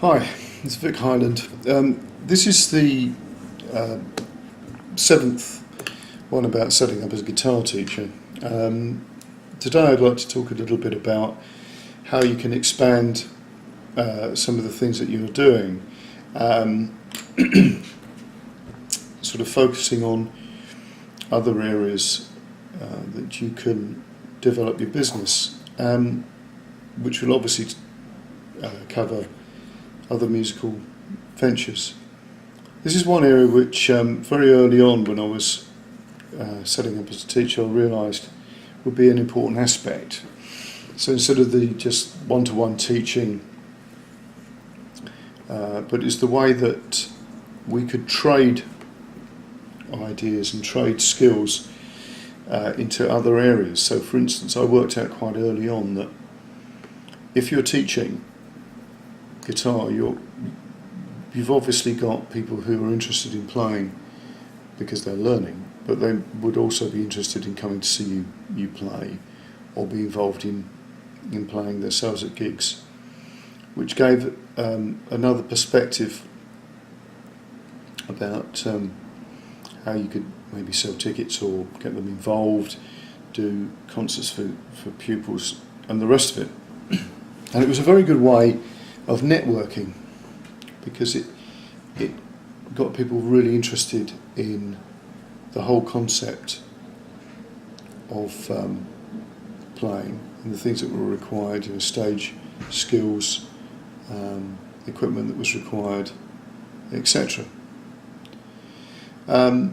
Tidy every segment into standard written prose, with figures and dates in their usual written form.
Hi, it's Vic Highland. This is the seventh one about setting up as a guitar teacher. Today I'd like to talk a little bit about how you can expand some of the things that you're doing, sort of focusing on other areas that you can develop your business, which will obviously cover other musical ventures. This is one area which very early on when I was setting up as a teacher I realised would be an important aspect. So instead of the just one-to-one teaching, but it's the way that we could trade ideas and trade skills into other areas. So for instance, I worked out quite early on that if you're teaching guitar, you've obviously got people who are interested in playing because they're learning, but they would also be interested in coming to see you play or be involved in playing themselves at gigs, which gave another perspective about how you could maybe sell tickets or get them involved, do concerts for pupils and the rest of it. And it was a very good way of networking, because it got people really interested in the whole concept of playing and the things that were required, stage skills, equipment that was required, etc. Because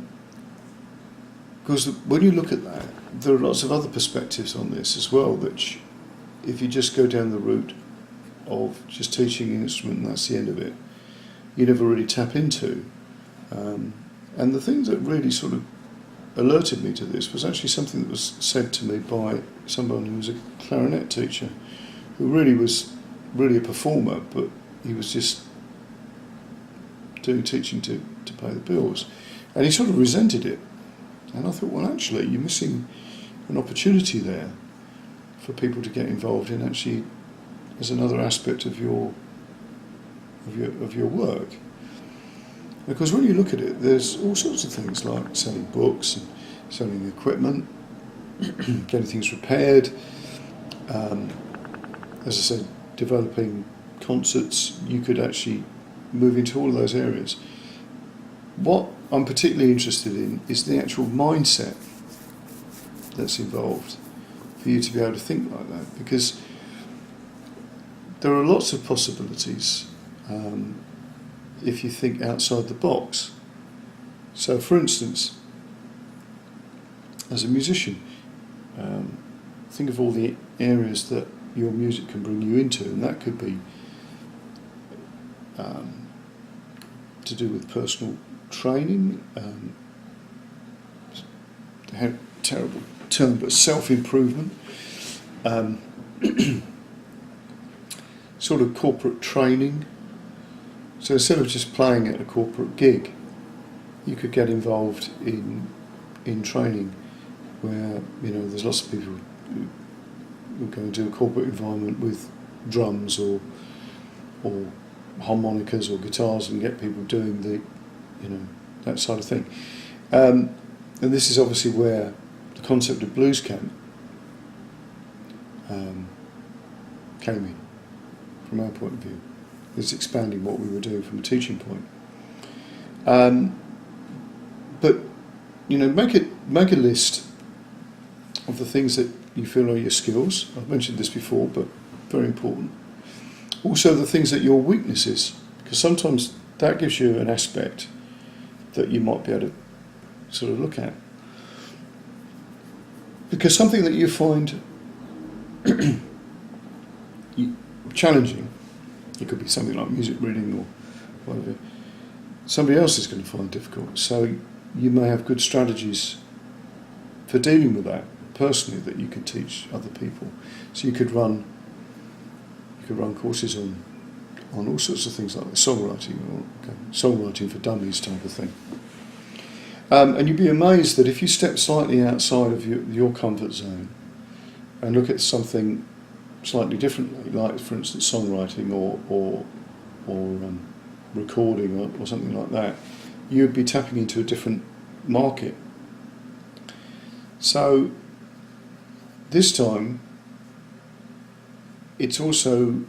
when you look at that, there are lots of other perspectives on this as well, which if you just go down the route of just teaching an instrument and that's the end of it, you never really tap into. And the thing that really sort of alerted me to this was actually something that was said to me by someone who was a clarinet teacher, who really was a performer, but he was just doing teaching to pay the bills. And he sort of resented it. And I thought, well, actually, you're missing an opportunity there for people to get involved in actually as another aspect of your work. Because when you look at it, there's all sorts of things like selling books and selling equipment, getting things repaired, as I said, developing concerts. You could actually move into all of those areas. What I'm particularly interested in is the actual mindset that's involved for you to be able to think like that, because there are lots of possibilities if you think outside the box. So for instance, as a musician, think of all the areas that your music can bring you into, and that could be to do with personal training, terrible term, but self-improvement, sort of corporate training. So instead of just playing at a corporate gig, you could get involved in training where there's lots of people who go into a corporate environment with drums or harmonicas or guitars and get people doing that sort of thing. And this is obviously where the concept of blues camp came in, from our point of view. It's expanding what we were doing from a teaching point. But make a list of the things that you feel are your skills. I've mentioned this before, but very important. Also the things that your weaknesses, because sometimes that gives you an aspect that you might be able to sort of look at. Because something that you find challenging, it could be something like music reading or whatever, somebody else is going to find difficult. So you may have good strategies for dealing with that personally that you can teach other people. So you could run courses on all sorts of things like songwriting or songwriting for dummies type of thing. And you'd be amazed that if you step slightly outside of your comfort zone and look at something slightly differently, like for instance songwriting or recording or something like that, you'd be tapping into a different market. So this time, it's also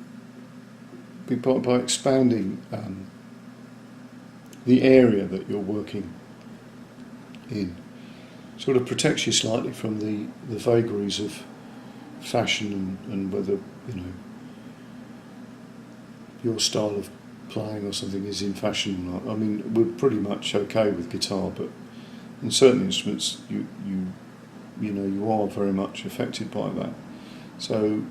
by expanding the area that you're working in, sort of protects you slightly from the vagaries of fashion and whether your style of playing or something is in fashion or not. I mean, we're pretty much okay with guitar, but in certain instruments you are very much affected by that. So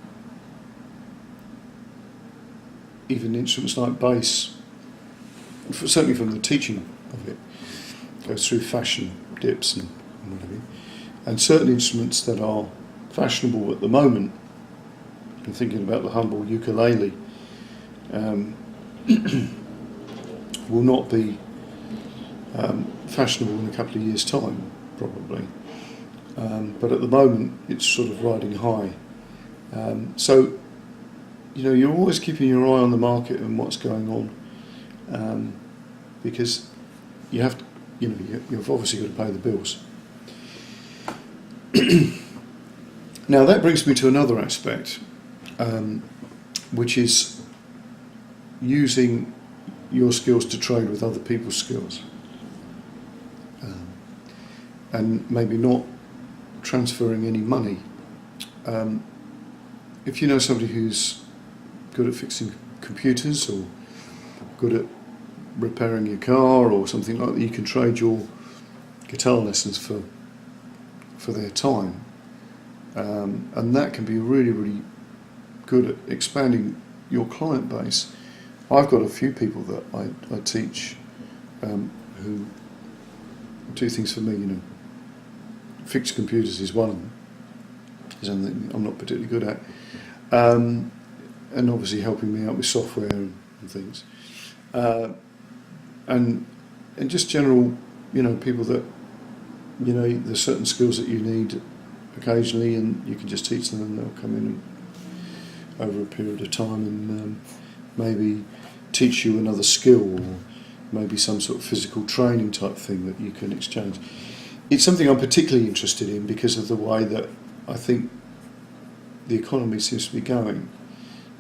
even instruments like bass, certainly from the teaching of it, goes through fashion dips and what have you. And certain instruments that are fashionable at the moment, I'm thinking about the humble ukulele, will not be fashionable in a couple of years' time, probably. But at the moment, it's sort of riding high. So, you're always keeping your eye on the market and what's going on, because you have to, you've obviously got to pay the bills. Now that brings me to another aspect, which is using your skills to trade with other people's skills, and maybe not transferring any money. If you know somebody who's good at fixing computers or good at repairing your car or something like that, you can trade your guitar lessons for their time, and that can be really, really good at expanding your client base. I've got a few people that I teach who do things for me. Fix computers is one of them. Something I'm not particularly good at, and obviously helping me out with software and things, and just general, people that there's certain skills that you need occasionally, and you can just teach them, and they'll come in over a period of time and maybe teach you another skill, or maybe some sort of physical training type thing that you can exchange. It's something I'm particularly interested in because of the way that I think the economy seems to be going,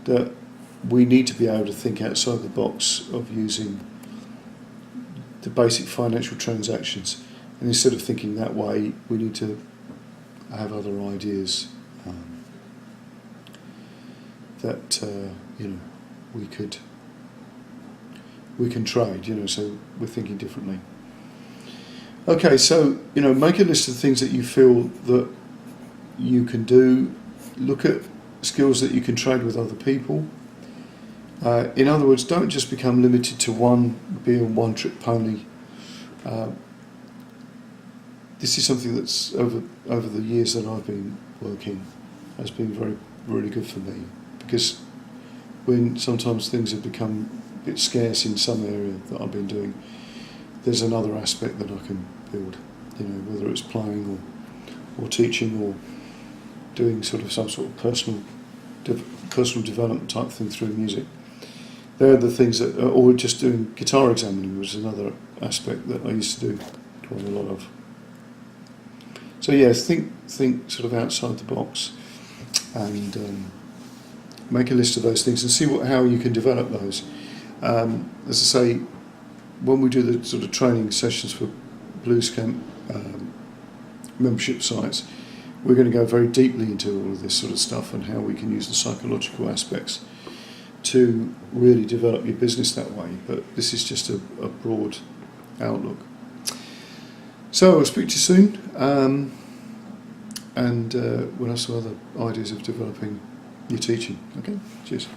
that we need to be able to think outside the box of using the basic financial transactions, and instead of thinking that way, we need to have other ideas that we can trade. So we're thinking differently. Okay, so make a list of things that you feel that you can do. Look at skills that you can trade with other people. In other words, don't just become limited to be a one-trick pony. This is something that's over the years that I've been working has been very, really good for me, because when sometimes things have become a bit scarce in some area that I've been doing, there's another aspect that I can build, whether it's playing or teaching or doing some sort of personal development type thing through music. They're the things that, or just doing guitar examining was another aspect that I used to do quite a lot of. So yes, think sort of outside the box, and make a list of those things and see how you can develop those. As I say, when we do the sort of training sessions for Blues Camp membership sites, we're going to go very deeply into all of this sort of stuff and how we can use the psychological aspects to really develop your business that way. But this is just a broad outlook. So I'll speak to you soon, and we'll have some other ideas of developing your teaching. Okay, cheers.